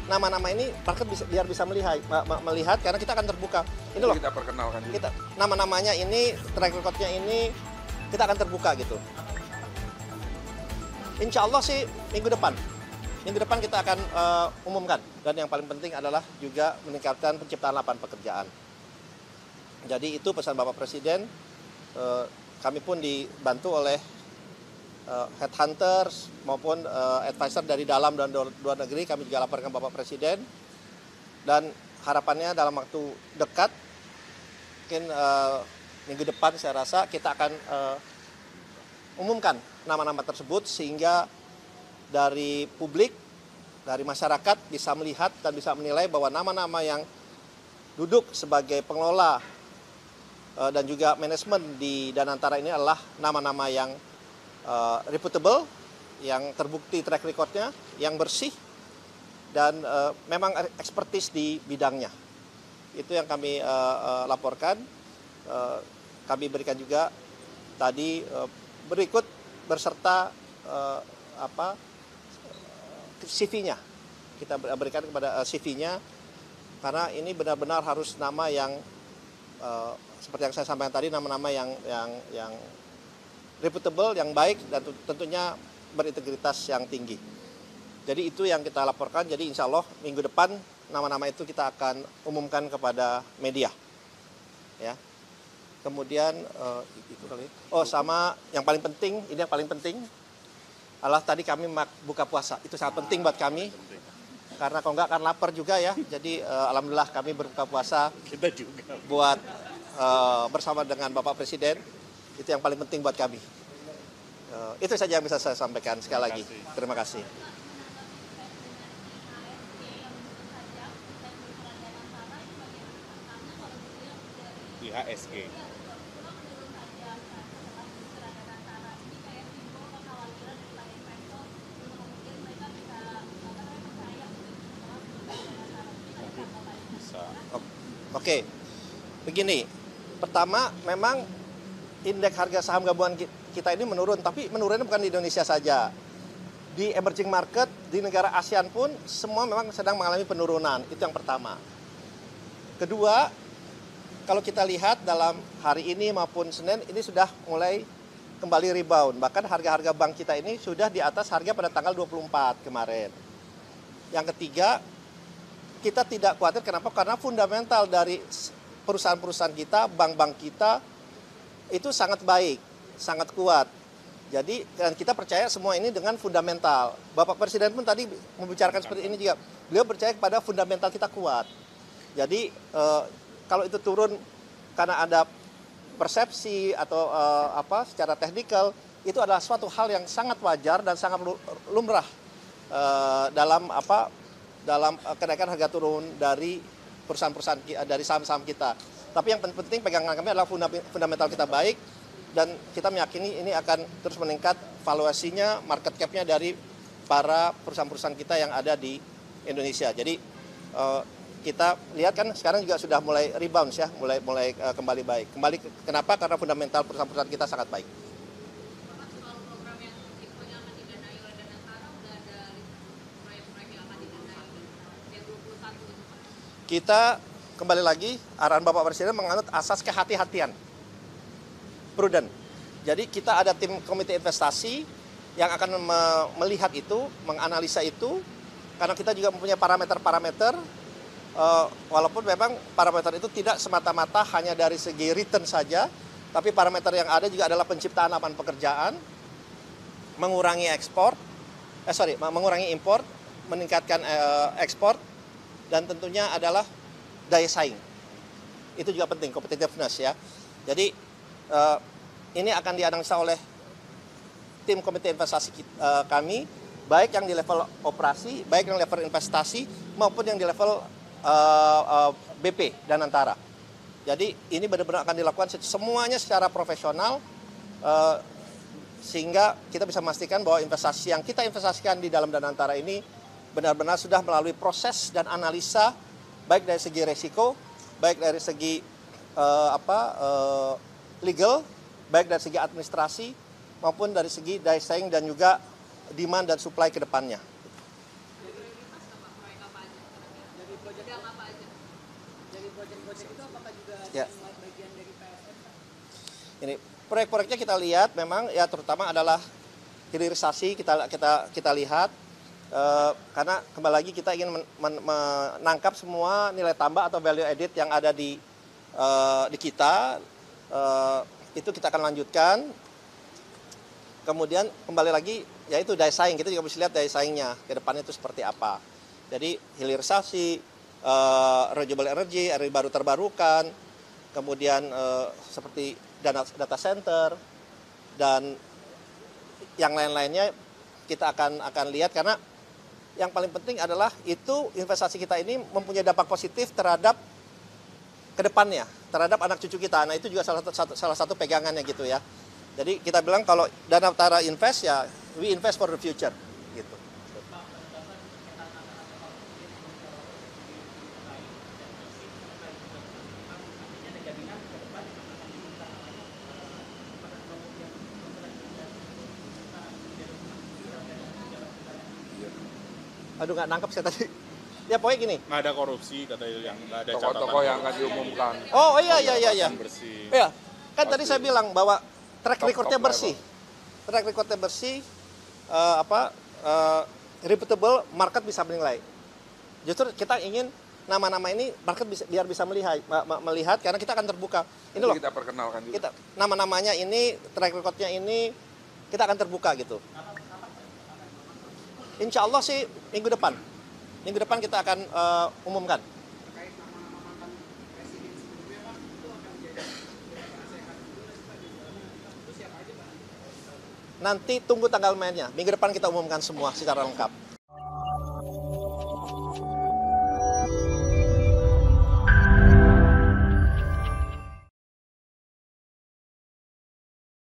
nama-nama ini market biar bisa melihat karena kita akan terbuka. Ini loh. Kita perkenalkan. Kita nama-namanya ini, track record-nya ini kita akan terbuka gitu. Insya Allah sih minggu depan. Minggu depan kita akan umumkan. Dan yang paling penting adalah juga meningkatkan penciptaan lapangan pekerjaan. Jadi itu pesan Bapak Presiden. Kami pun dibantu oleh headhunters maupun advisor dari dalam dan luar negeri. Kami juga laporkan Bapak Presiden. Dan harapannya dalam waktu dekat, mungkin minggu depan saya rasa kita akan umumkan nama-nama tersebut sehingga dari publik, dari masyarakat bisa melihat dan bisa menilai bahwa nama-nama yang duduk sebagai pengelola dan juga manajemen di Danantara ini adalah nama-nama yang reputable, yang terbukti track record-nya, yang bersih, dan memang ekspertis di bidangnya. Itu yang kami laporkan. Kami berikan juga tadi berikut berserta CV-nya. Kita berikan kepada CV-nya karena ini benar-benar harus nama yang seperti yang saya sampaikan tadi, nama-nama yang reputable, yang baik dan tentunya berintegritas yang tinggi. Jadi itu yang kita laporkan. Jadi insya Allah minggu depan nama-nama itu kita akan umumkan kepada media. Ya. Kemudian sama yang paling penting, ini yang paling penting adalah tadi kami buka puasa. Itu sangat penting buat kami. Karena kalau enggak akan lapar juga ya. Jadi alhamdulillah kami berbuka puasa. Kita juga buat bersama dengan Bapak Presiden. Itu yang paling penting buat kami. Itu saja yang bisa saya sampaikan sekali lagi. Terima kasih. IHSG. Oke, begini. Pertama, memang indeks harga saham gabungan kita ini menurun, tapi menurunnya bukan di Indonesia saja. Di emerging market, di negara ASEAN pun semua memang sedang mengalami penurunan. Itu yang pertama. Kedua, kalau kita lihat dalam hari ini maupun Senin, ini sudah mulai kembali rebound. Bahkan harga-harga bank kita ini sudah di atas harga pada tanggal 24 kemarin. Yang ketiga, kita tidak khawatir. Kenapa? Karena fundamental dari perusahaan-perusahaan kita, bank-bank kita, itu sangat baik, sangat kuat. Jadi dan kita percaya semua ini dengan fundamental. Bapak Presiden pun tadi membicarakan seperti ini juga. Beliau percaya kepada fundamental kita kuat. Jadi kalau itu turun karena ada persepsi atau secara teknikal, itu adalah suatu hal yang sangat wajar dan sangat lumrah dalam kenaikan harga turun dari perusahaan-perusahaan dari saham-saham kita. Tapi yang penting pegangan kami adalah fundamental kita baik dan kita meyakini ini akan terus meningkat valuasinya, market cap-nya dari para perusahaan-perusahaan kita yang ada di Indonesia. Jadi kita lihat kan sekarang juga sudah mulai rebound ya, mulai kembali baik. Kenapa? Karena fundamental perusahaan-perusahaan kita sangat baik. Kita kembali lagi, arahan Bapak Presiden menganut asas kehati-hatian, prudent. Jadi kita ada tim komite investasi yang akan melihat itu, menganalisa itu, karena kita juga mempunyai parameter-parameter, walaupun memang parameter itu tidak semata-mata hanya dari segi return saja, tapi parameter yang ada juga adalah penciptaan lapangan pekerjaan, mengurangi mengurangi impor, meningkatkan ekspor, dan tentunya adalah daya saing. Itu juga penting, competitiveness ya. Jadi ini akan dianalisa oleh tim komite investasi kami, baik yang di level operasi, baik yang level investasi, maupun yang di level BP Danantara. Jadi ini benar-benar akan dilakukan semuanya secara profesional, sehingga kita bisa memastikan bahwa investasi yang kita investasikan di dalam Danantara ini benar-benar sudah melalui proses dan analisa baik dari segi resiko, baik dari segi legal, baik dari segi administrasi maupun dari segi daya saing dan juga demand dan supply ke depannya. Proyeknya apa aja? Dari proyek-proyek itu apakah juga Ya. bagian dari PSN? Ini proyek-proyeknya kita lihat memang ya terutama adalah hilirisasi kita lihat karena kembali lagi kita ingin menangkap semua nilai tambah atau value added yang ada di kita itu kita akan lanjutkan. Kemudian kembali lagi yaitu daya saing, kita juga bisa lihat daya saingnya ke depannya itu seperti apa. Jadi hilirisasi, renewable energy baru terbarukan, kemudian seperti data center dan yang lain-lainnya kita akan lihat karena yang paling penting adalah itu investasi kita ini mempunyai dampak positif terhadap kedepannya, terhadap anak cucu kita. Nah itu juga salah satu pegangannya gitu ya. Jadi kita bilang kalau Dana Utara invest ya we invest for the future gitu. Aduh nggak nangkep saya tadi. Ya pokoknya gini. Nggak ada korupsi, katanya yang nggak ada catatan. Tokoh-tokoh yang akan diumumkan. Oh iya. Bersih. Ya, kan tadi Pasti. saya bilang bahwa track Top recordnya level. bersih. Track recordnya bersih, reputable, market bisa menilai. Justru kita ingin nama-nama ini market biar bisa melihat karena kita akan terbuka. Ini loh, Kita perkenalkan juga. kita nama-namanya ini, track recordnya ini, kita akan terbuka gitu. Insya Allah sih minggu depan. Minggu depan kita akan umumkan. Nanti tunggu tanggal mainnya. Minggu depan kita umumkan semua secara lengkap.